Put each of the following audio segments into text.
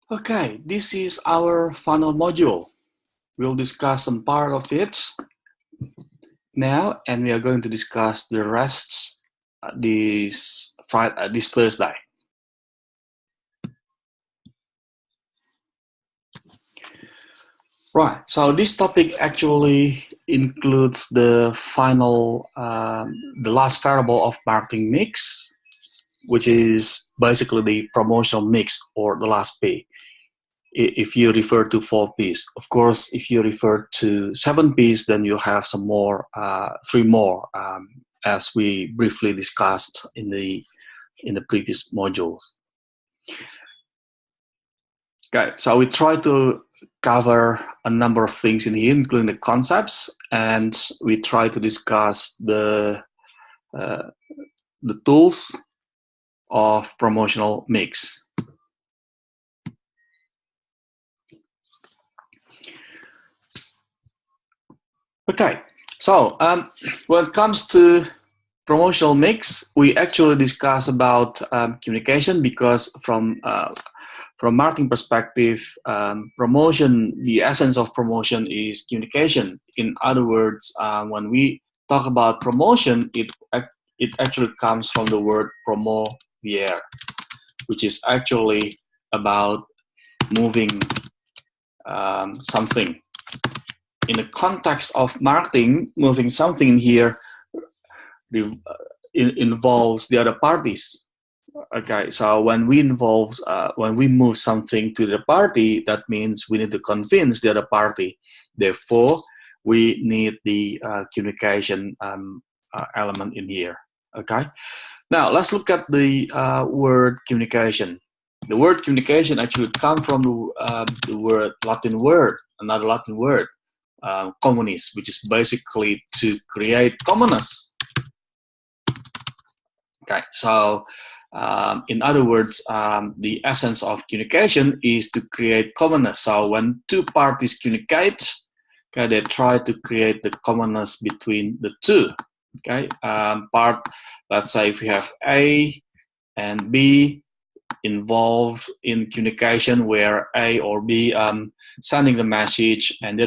Okay, this is our final module. We'll discuss some part of it now, and we are going to discuss the rest this Thursday. Right, so this topic actually includes the final, the last variable of marketing mix, which is basically the promotional mix or the last P. If you refer to 4 Ps. Of course, if you refer to 7 Ps, then you'll have some more, 3 more, as we briefly discussed in the previous modules. Okay, so we try to cover a number of things in here, including the concepts, and we try to discuss the tools of promotional mix. Okay, so when it comes to promotional mix, we actually discuss about communication, because from marketing perspective, promotion, the essence of promotion is communication. In other words, when we talk about promotion, it actually comes from the word promovier, which is actually about moving something. In the context of marketing, moving something in here involves the other parties. Okay, so when we move something to the party, that means we need to convince the other party. Therefore, we need the communication element in here. Okay, now let's look at the word communication. The word communication actually comes from the Latin word, another Latin word, communis, which is basically to create commonness. Okay, so in other words, the essence of communication is to create commonness. So when two parties communicate, okay, they try to create the commonness between the two. Okay, let's say if we have A and B involved in communication, where A or B sending the message, and the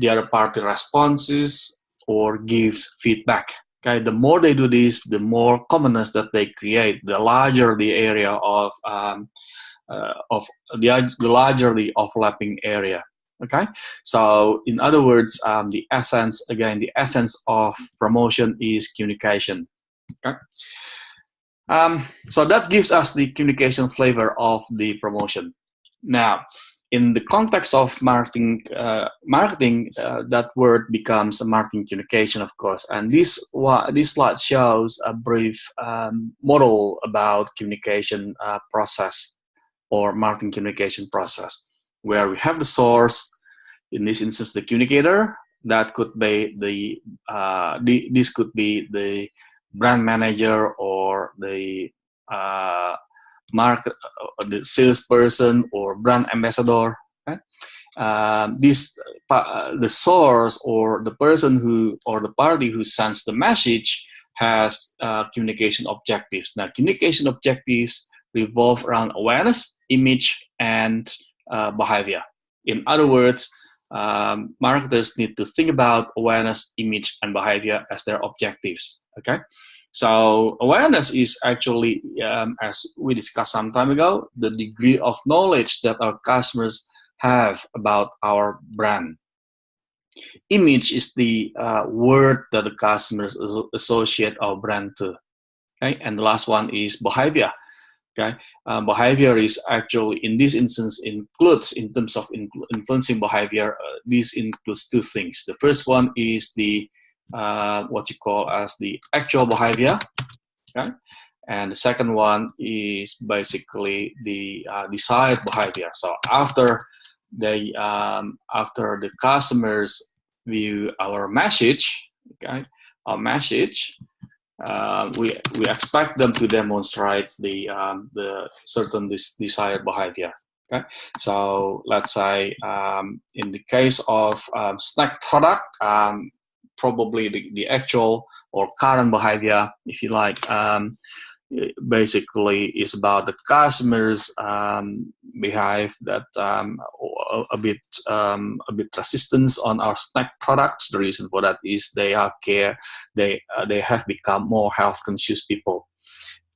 other party responds or gives feedback. Okay, the more they do this, the more commonness that they create, the larger the area of the larger the overlapping area. Okay, so in other words, the essence of promotion is communication. Okay, so that gives us the communication flavor of the promotion. Now, in the context of marketing, that word becomes a marketing communication, of course. And this slide shows a brief model about communication process, or marketing communication process, where we have the source, in this instance the communicator. That could be this could be the brand manager, or the the salesperson or brand ambassador. Okay? The source, or the person or the party who sends the message, has communication objectives. Now, communication objectives revolve around awareness, image, and behavior. In other words, marketers need to think about awareness, image, and behavior as their objectives. Okay, so awareness is actually, as we discussed some time ago, the degree of knowledge that our customers have about our brand. Image is the word that the customers associate our brand to. Okay, and the last one is behavior. Okay, behavior is actually, in this instance, includes, in terms of influencing behavior, this includes two things. The first one is the what you call as the actual behavior. Okay, and the second one is basically the desired behavior. So after the customers view our message, okay, our message, we expect them to demonstrate the certain desired behavior. Okay, so let's say in the case of snack product, probably the actual or current behavior, if you like, basically is about the customers behave that a bit resistance on our snack products. The reason for that is they have become more health conscious people.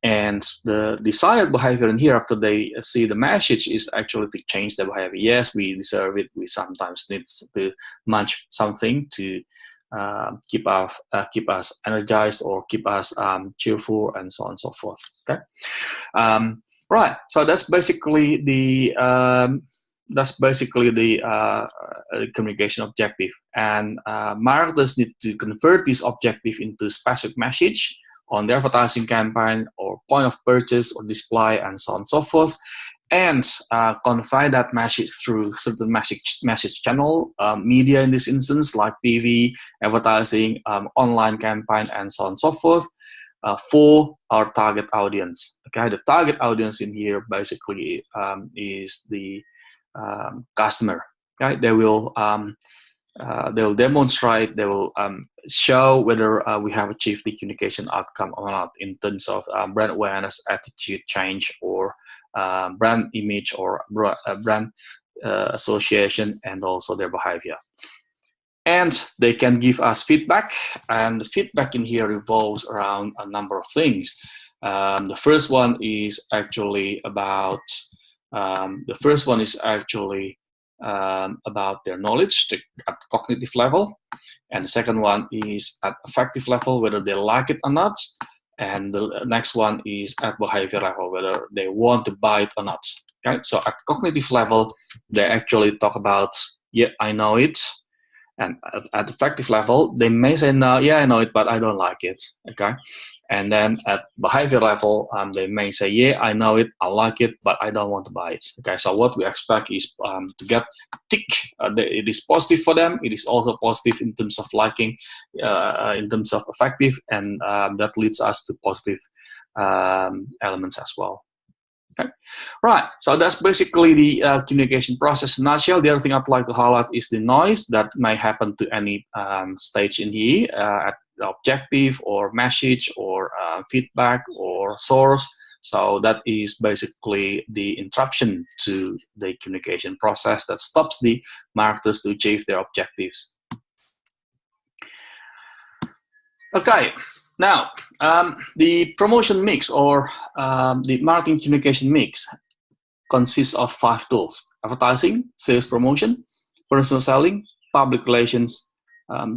And the desired behavior in here after they see the message is actually to change their behavior. Yes, we deserve it. We sometimes need to munch something to keep us energized or keep us cheerful and so on and so forth. Okay, right. So that's basically the communication objective, and marketers need to convert this objective into specific message on the advertising campaign or point of purchase or display and so on and so forth, and convey that message through certain message channel, media in this instance, like TV, advertising, online campaign, and so on and so forth, for our target audience. Okay, the target audience in here basically is the customer. Okay, they will demonstrate, they will show whether we have achieved the communication outcome or not in terms of brand awareness, attitude change, or brand image, or brand association, and also their behavior. And they can give us feedback, and the feedback in here revolves around a number of things. The first one is actually about about their knowledge at cognitive level, and the second one is at affective level, whether they like it or not, and the next one is at behavior level, whether they want to buy it or not. Okay, so at cognitive level, they actually talk about, yeah, I know it. And at affective level, they may say, no, yeah, I know it, but I don't like it. Okay, and then at behavior level, they may say, yeah, I know it, I like it, but I don't want to buy it. Okay, so what we expect is to get tick. It is positive for them. It is also positive in terms of liking, in terms of effective, and that leads us to positive elements as well. Okay. Right, so that's basically the communication process in a nutshell. The other thing I'd like to highlight is the noise that may happen to any stage in here, at the objective or message or feedback or source. So that is basically the interruption to the communication process that stops the marketers to achieve their objectives. Okay. Now, the promotion mix, or the marketing communication mix, consists of 5 tools: advertising, sales promotion, personal selling, public relations,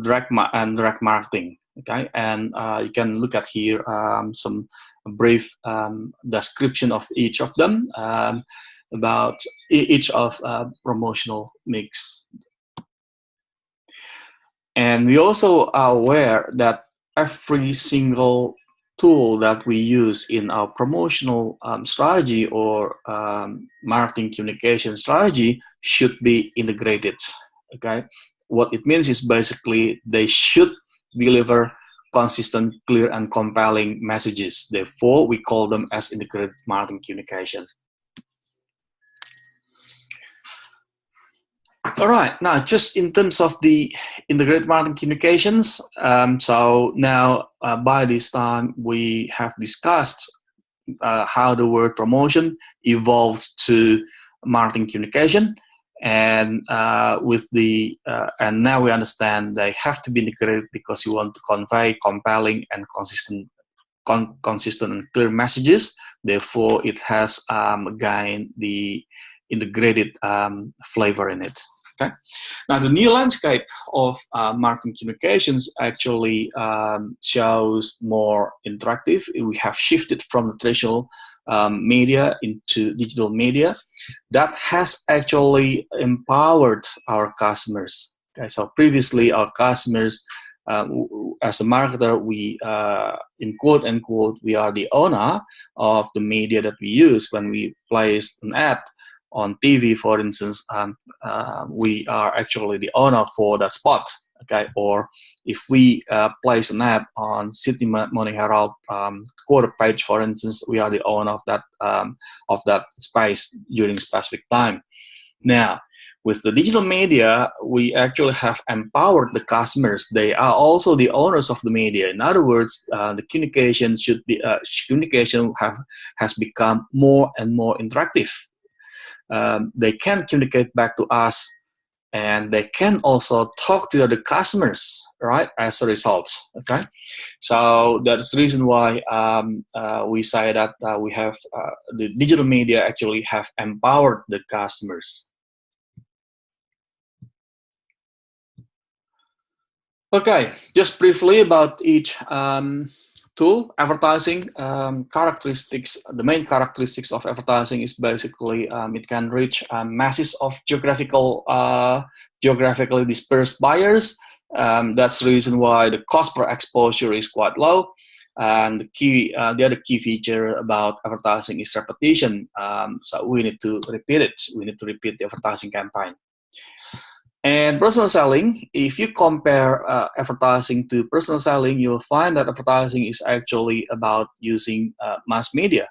direct marketing. Okay, and you can look at here some brief description of each of them, about each of promotional mix. And we also are aware that every single tool that we use in our promotional strategy or marketing communication strategy should be integrated. Okay, what it means is basically they should deliver consistent, clear, and compelling messages. Therefore, we call them as integrated marketing communication. All right, now just in terms of the integrated marketing communications, so now by this time we have discussed how the word promotion evolves to marketing communication, and and now we understand they have to be integrated because you want to convey compelling and consistent and clear messages. Therefore, it has gained the integrated flavor in it. Okay. Now, the new landscape of marketing communications actually shows more interactive. We have shifted from the traditional media into digital media. That has actually empowered our customers. Okay, so previously, our customers, as a marketer, we, in quote unquote, we are the owner of the media that we use. When we place an ad on TV, for instance, we are actually the owner for that spot. Okay, or if we place an ad on Sydney Morning Herald quarter page, for instance, we are the owner of that space during a specific time. Now, With the digital media, we actually have empowered the customers. They are also the owners of the media. In other words, the communication has become more and more interactive. They can communicate back to us, and they can also talk to the customers, right, as a result. Okay, so that's the reason why we say that we have the digital media actually have empowered the customers. Okay, just briefly about each tool. Advertising characteristics. The main characteristics of advertising is basically it can reach masses of geographically dispersed buyers. That's the reason why the cost per exposure is quite low. And the other key feature about advertising is repetition. So we need to repeat it. We need to repeat the advertising campaign. And personal selling, if you compare advertising to personal selling, you'll find that advertising is actually about using mass media.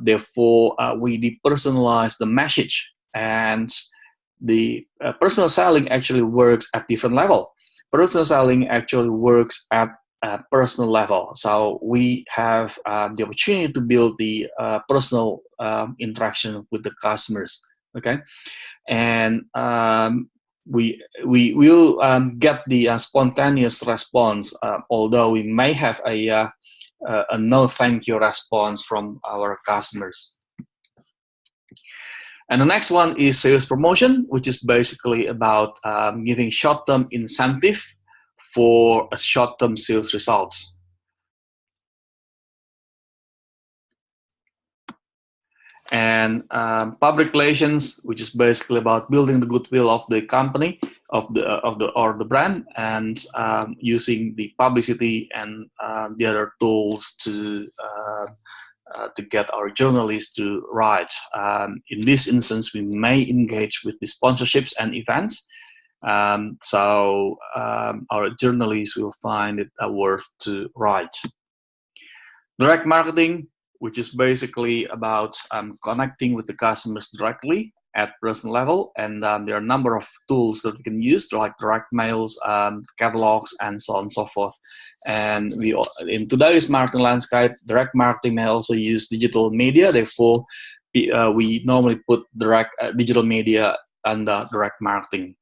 Therefore, we depersonalize the message, and the personal selling actually works at different level. Personal selling actually works at a personal level. So we have the opportunity to build the personal interaction with the customers. Okay, and we will get the spontaneous response, although we may have a no thank you response from our customers. And the next one is sales promotion, which is basically about giving short-term incentive for a short-term sales results. And public relations, which is basically about building the goodwill of the company, or the brand, and using the publicity and the other tools to get our journalists to write. In this instance, we may engage with the sponsorships and events. So our journalists will find it worth to write. Direct marketing, which is basically about connecting with the customers directly at personal level. And there are a number of tools that we can use, like direct mails, catalogs, and so on and so forth. And in today's marketing landscape, direct marketing may also use digital media. Therefore, we normally put direct digital media under direct marketing.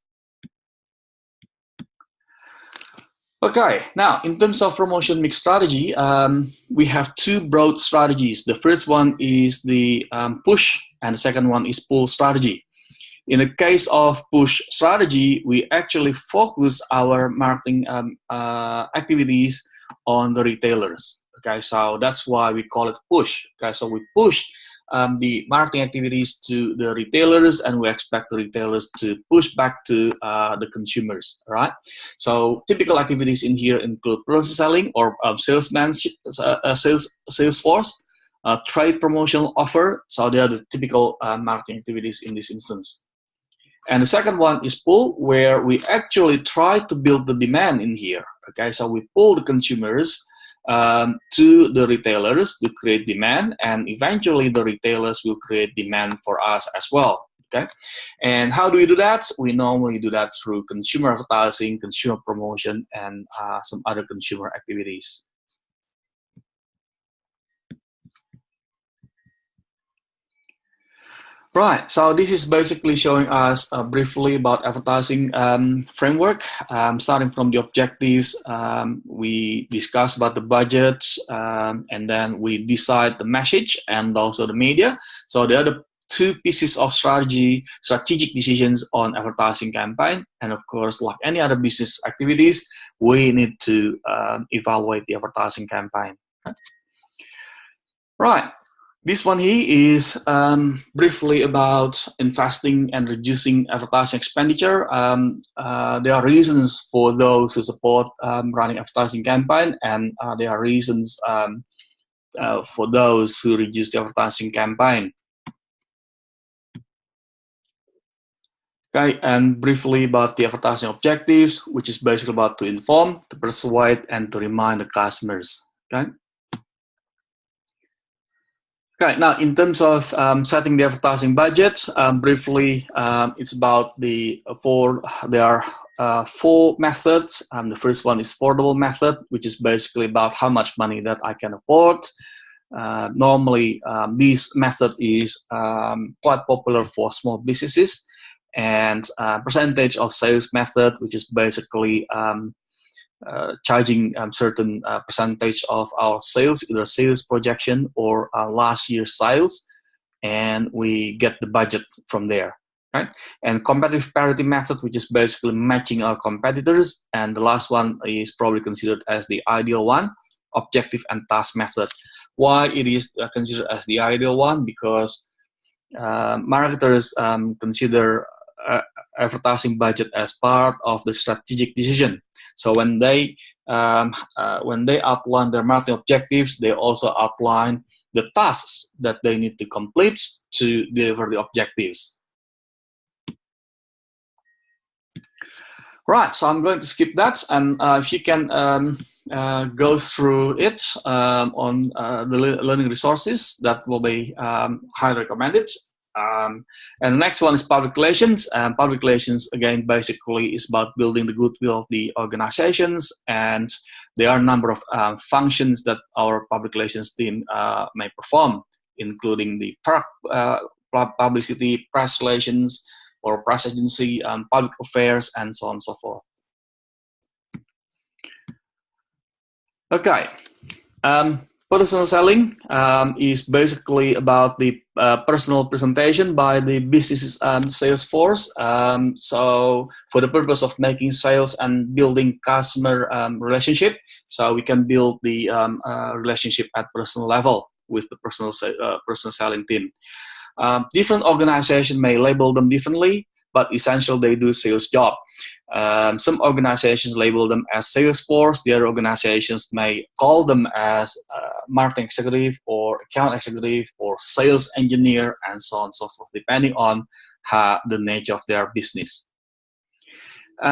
Okay, now in terms of promotion mix strategy, we have two broad strategies. The first one is the push, and the second one is pull strategy. In the case of push strategy, we actually focus our marketing activities on the retailers. Okay, so that's why we call it push. Okay, so we push the marketing activities to the retailers, and we expect the retailers to push back to the consumers, right? So typical activities in here include personal selling or salesmanship, sales force, trade promotional offer. So they are the typical marketing activities in this instance. And the second one is pull, where we actually try to build the demand in here. Okay, so we pull the consumers to the retailers to create demand, and eventually the retailers will create demand for us as well. Okay, and how do we do that? We normally do that through consumer advertising, consumer promotion, and some other consumer activities. Right, so this is basically showing us briefly about advertising framework. Starting from the objectives, we discuss about the budget, and then we decide the message and also the media. So the other two pieces of strategic decisions on advertising campaign. And of course, like any other business activities, we need to evaluate the advertising campaign. Okay. Right. This one here is briefly about investing and reducing advertising expenditure. There are reasons for those who support running advertising campaign, and there are reasons for those who reduce the advertising campaign. Okay, and briefly about the advertising objectives, which is basically about to inform, to persuade, and to remind the customers. Okay. Okay, now in terms of setting the advertising budget, briefly, it's about there are 4 methods. The first one is affordable method, which is basically about how much money that I can afford. Normally, this method is quite popular for small businesses, and percentage of sales method, which is basically charging certain percentage of our sales, either sales projection or last year's sales, and we get the budget from there, right? And competitive parity method, which is basically matching our competitors, and the last one is probably considered as the ideal one, objective and task method. Why it is considered as the ideal one? Because marketers consider advertising budget as part of the strategic decision. So when they outline their marketing objectives, they also outline the tasks that they need to complete to deliver the objectives. Right, so I'm going to skip that, and if you can go through it on the learning resources, that will be highly recommended. And the next one is public relations. Public relations, again, basically is about building the goodwill of the organizations, and there are a number of functions that our public relations team may perform, including the publicity, press relations, or press agency, public affairs, and so on and so forth. Okay. Personal selling is basically about the personal presentation by the business's sales force. So for the purpose of making sales and building customer relationship, so we can build the relationship at personal level with the personal selling team. Different organizations may label them differently, but essentially they do sales job. Some organizations label them as sales force. The other organizations may call them as marketing executive or account executive or sales engineer, and so on and so forth, depending on the nature of their business. There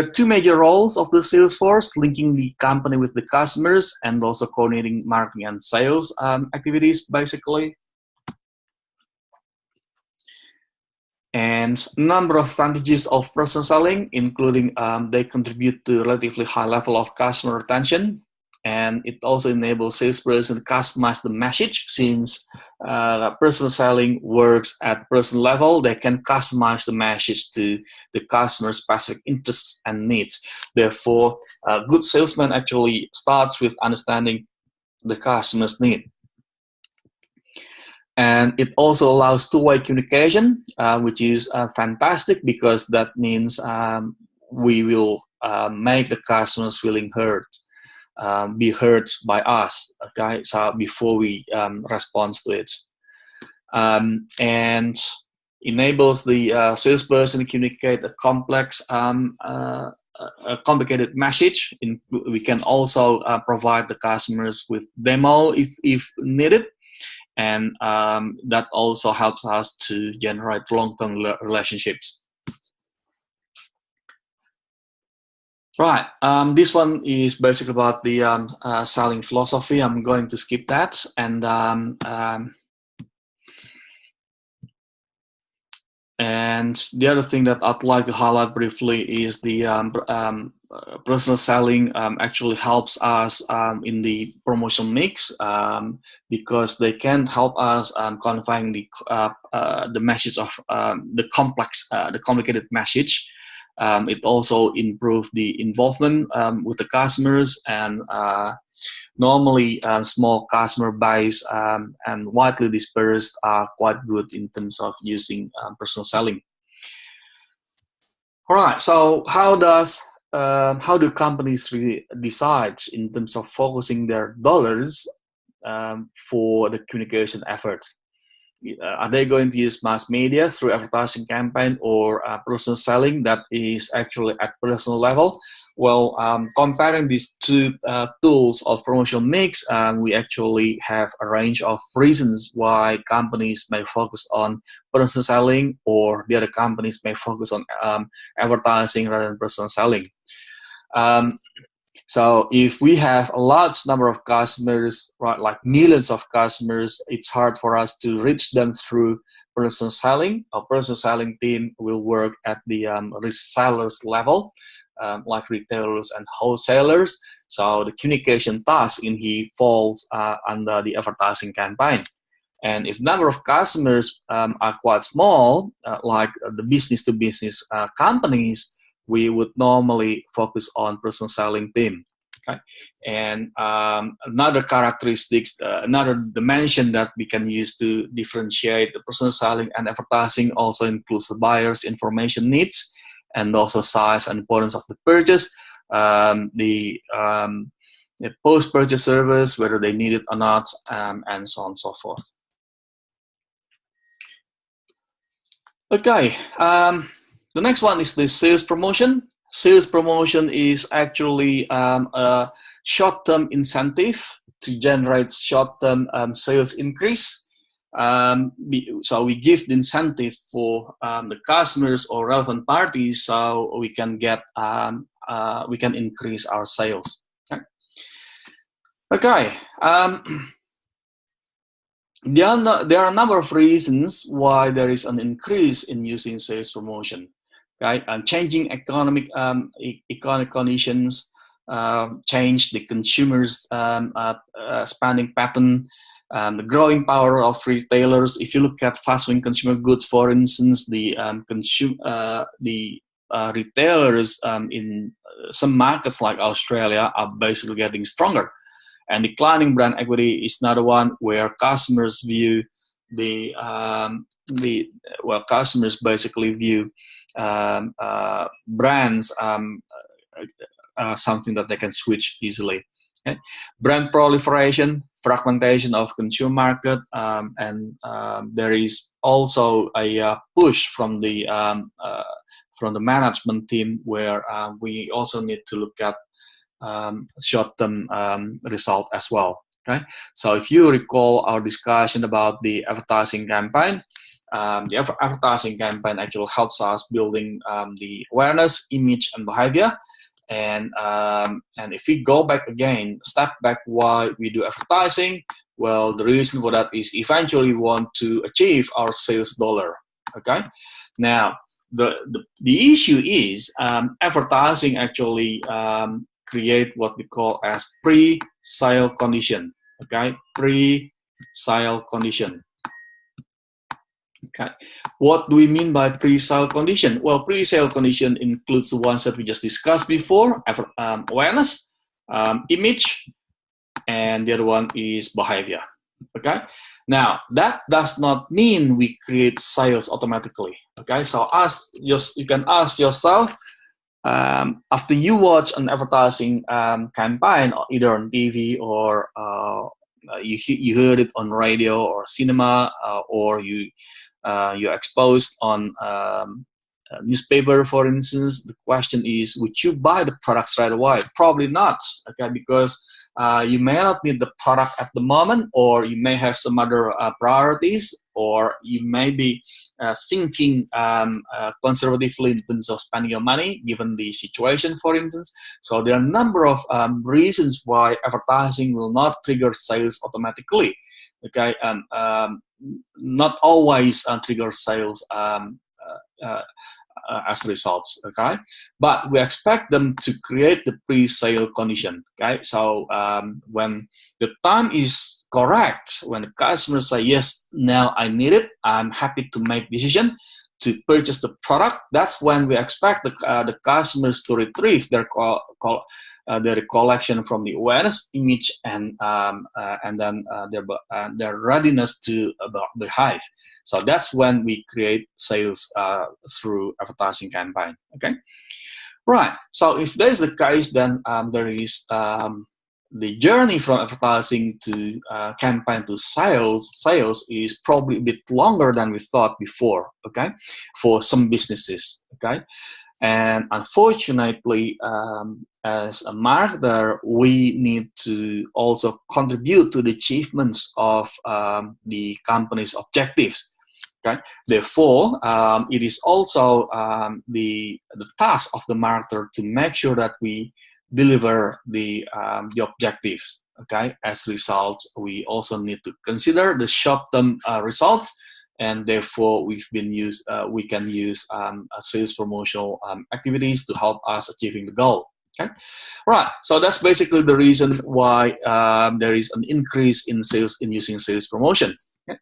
are 2 major roles of the sales force: linking the company with the customers and also coordinating marketing and sales activities, basically. And a number of advantages of personal selling, including they contribute to a relatively high level of customer retention, and it also enables salesperson to customize the message. Since personal selling works at personal level, they can customize the message to the customer's specific interests and needs. Therefore, a good salesman actually starts with understanding the customer's need. And it also allows 2-way communication, which is fantastic, because that means we will make the customers feeling heard, be heard by us, okay? So before we respond to it. And enables the salesperson to communicate a complex, a complicated message. We can also provide the customers with demo if needed. And that also helps us to generate long-term relationships. Right, this one is basically about the selling philosophy. I'm going to skip that. And the other thing that I'd like to highlight briefly is the personal selling actually helps us in the promotional mix, because they can help us conveying the message of the complicated message. It also improves the involvement with the customers, and normally small customer base and widely dispersed are quite good in terms of using personal selling. All right, so how do companies really decide in terms of focusing their dollars for the communication effort? Are they going to use mass media through advertising campaign, or personal selling that is actually at personal level? Well, comparing these 2 tools of promotional mix, we actually have a range of reasons why companies may focus on personal selling, or the other companies may focus on advertising rather than personal selling. So if we have a large number of customers, right, like millions of customers, it's hard for us to reach them through personal selling. Our personal selling team will work at the resellers level, like retailers and wholesalers. So the communication task in here falls under the advertising campaign. And if number of customers are quite small, like the business-to-business companies, we would normally focus on personal selling team. Okay? And another characteristics, another dimension that we can use to differentiate the personal selling and advertising also includes the buyer's information needs and also size and importance of the purchase, the post-purchase service, whether they need it or not, and so on and so forth. Okay, the next one is the sales promotion. Sales promotion is actually a short-term incentive to generate short-term sales increase. So we give the incentive for the customers or relevant parties, so we can get we can increase our sales. Okay. There are a number of reasons why there is an increase in using sales promotion. Okay, changing economic conditions change the consumers' spending pattern. The growing power of retailers. If you look at fast-moving consumer goods, for instance, the retailers in some markets like Australia are basically getting stronger. And declining brand equity is another one where customers view customers basically view brands something that they can switch easily. Okay? Brand proliferation, fragmentation of consumer market, and there is also a push from the management team where we also need to look at short-term result as well. Okay, so if you recall our discussion about the advertising campaign, the advertising campaign actually helps us building the awareness, image, and behavior. And if we go back again, step back, why we do advertising? Well, the reason for that is eventually we want to achieve our sales dollar. Okay, now the issue is advertising actually create what we call as pre-sale condition. Okay, pre-sale condition. Okay, what do we mean by pre-sale condition? Well, pre-sale condition includes the ones that we just discussed before: awareness, image, and the other one is behavior. Okay, now that does not mean we create sales automatically. Okay, so you can ask yourself, after you watch an advertising campaign, either on TV or you heard it on radio or cinema, or you're exposed on newspaper, for instance, the question is, would you buy the products right away? Probably not, okay, because you may not need the product at the moment, or you may have some other priorities, or you may be thinking conservatively in terms of spending your money, given the situation, for instance. So there are a number of reasons why advertising will not trigger sales automatically. Okay, not always trigger sales as results. Okay, but we expect them to create the pre-sale condition. Okay, so when the time is correct, when the customers say yes, now I need it, I'm happy to make decision to purchase the product, that's when we expect the customers to retrieve their recollection from the awareness, image, and then their readiness to behave. So that's when we create sales through advertising campaign. Okay, right. So if that is the case, then there is the journey from advertising to campaign to sales is probably a bit longer than we thought before. Okay, for some businesses. Okay. And unfortunately, as a marketer, we need to also contribute to the achievements of the company's objectives. Okay. Therefore, it is also the task of the marketer to make sure that we deliver the objectives. Okay, as a result, we also need to consider the short-term results, and therefore we can use sales promotional activities to help us achieving the goal. Okay, right. So that's basically the reason why there is an increase in sales in using sales promotion. Okay?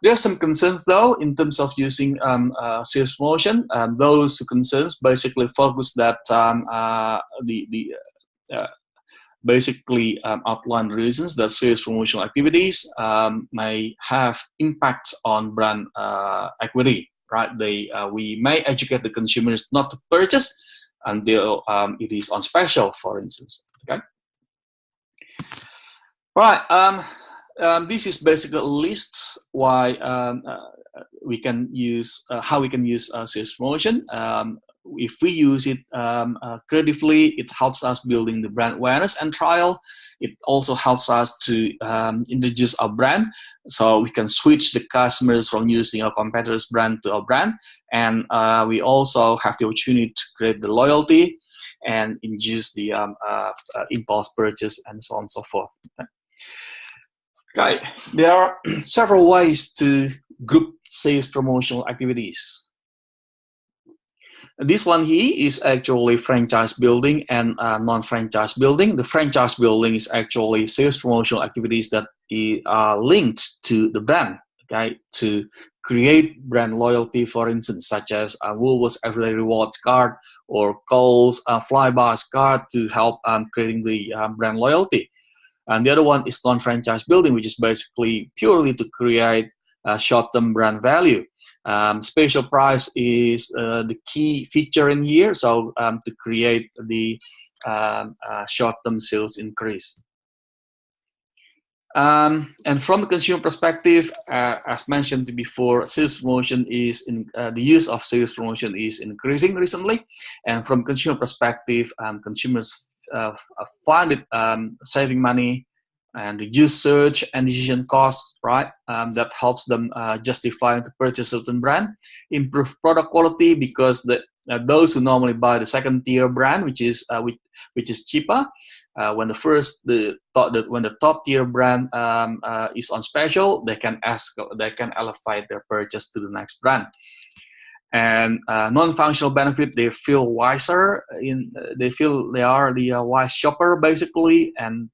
There are some concerns though in terms of using sales promotion. Those concerns basically focus that basically outline reasons that sales promotional activities may have impact on brand equity. Right? We may educate the consumers not to purchase until it is on special, for instance. Okay. Right. This is basically a list why we can use how we can use sales promotion. If we use it creatively, it helps us building the brand awareness and trial. It also helps us to introduce our brand, so we can switch the customers from using our competitor's brand to our brand. And we also have the opportunity to create the loyalty and induce the impulse purchase and so on and so forth. Okay, there are several ways to group sales promotional activities. This one here is actually franchise building and non-franchise building. The franchise building is actually sales promotional activities that are linked to the brand, okay, to create brand loyalty, for instance, such as Woolworths Everyday Rewards card or Kohl's Flybuys card to help creating the brand loyalty. And the other one is non-franchise building, which is basically purely to create short-term brand value. Special price is the key feature in here, so to create the short-term sales increase. And from the consumer perspective, as mentioned before, sales promotion is the use of sales promotion is increasing recently. And from consumer perspective, consumers find it saving money and reduce search and decision costs, right? That helps them justify to purchase a certain brand. Improve product quality because those who normally buy the second-tier brand, which is cheaper, when the top-tier brand is on special, they can elevate their purchase to the next brand. And non-functional benefit, they feel wiser. They feel they are the wise shopper basically, and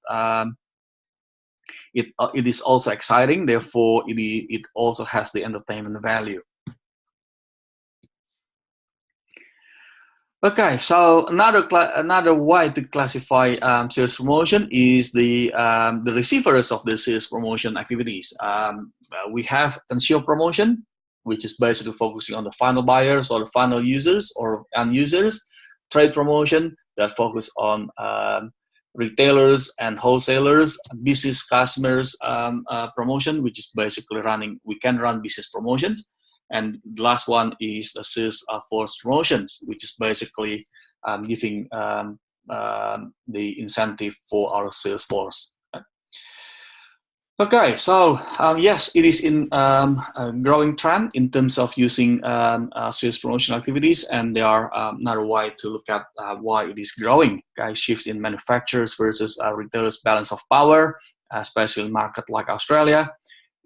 it is also exciting. Therefore, it also has the entertainment value. Okay, so another way to classify sales promotion is the receivers of the sales promotion activities. We have consumer promotion, which is basically focusing on the final buyers or the final users or end users. Trade promotion that focus on retailers and wholesalers. Business customers promotion, which is basically we can run business promotions. And the last one is the sales force promotions, which is basically giving the incentive for our sales force. Okay, so yes, it is in a growing trend in terms of using sales promotion activities, and there are another way to look at why it is growing. Okay, shifts in manufacturers versus retailers' balance of power, especially in market like Australia.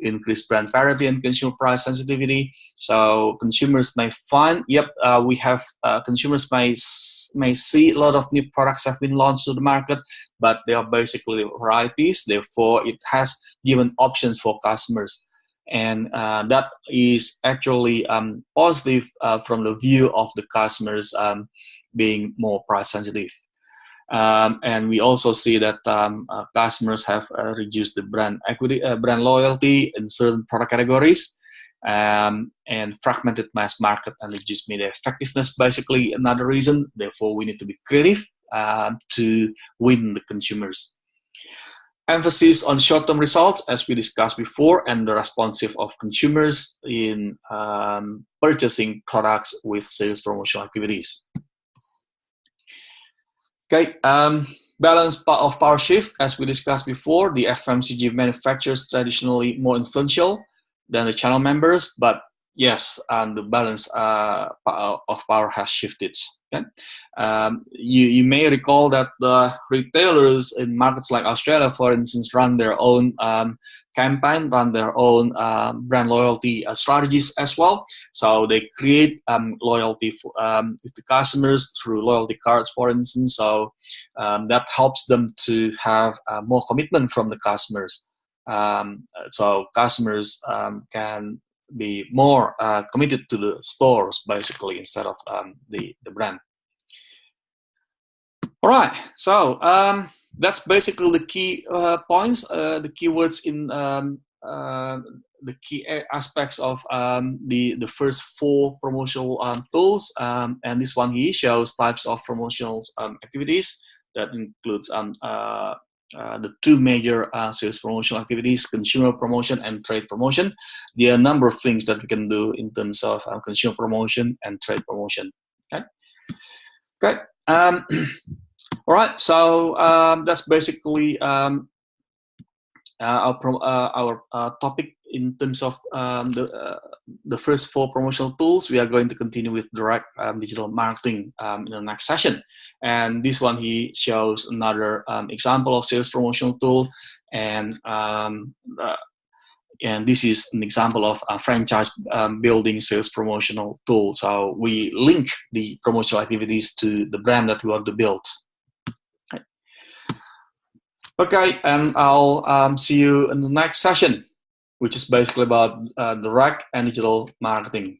Increased brand parity and consumer price sensitivity. So consumers may find, we have consumers may see a lot of new products have been launched to the market, but they are basically varieties. Therefore, it has given options for customers, and that is actually positive from the view of the customers being more price sensitive. And we also see that customers have reduced the brand equity, brand loyalty in certain product categories, and fragmented mass market and reduced media effectiveness. Basically, another reason. Therefore, we need to be creative to win the consumers. Emphasis on short-term results, as we discussed before, and the responsive of consumers in purchasing products with sales promotional activities. Okay, balance of power shift, as we discussed before, the FMCG manufacturers traditionally more influential than the channel members, but yes, the balance of power has shifted. Okay? You may recall that the retailers in markets like Australia, for instance, run their own campaign, run their own brand loyalty strategies as well. So they create loyalty with the customers through loyalty cards, for instance. So that helps them to have more commitment from the customers. So customers can be more committed to the stores, basically, instead of the brand. All right, so that's basically the key points, the keywords in the key aspects of the first 4 promotional tools. And this one here shows types of promotional activities that includes the 2 major sales promotional activities: consumer promotion and trade promotion. There are a number of things that we can do in terms of consumer promotion and trade promotion. Okay. Okay. All right. So that's basically our topic in terms of the first 4 promotional tools. We are going to continue with direct digital marketing in the next session. And this one here shows another example of sales promotional tool. And this is an example of a franchise building sales promotional tool. So we link the promotional activities to the brand that we want to build. Okay, and I'll see you in the next session, which is basically about direct and digital marketing.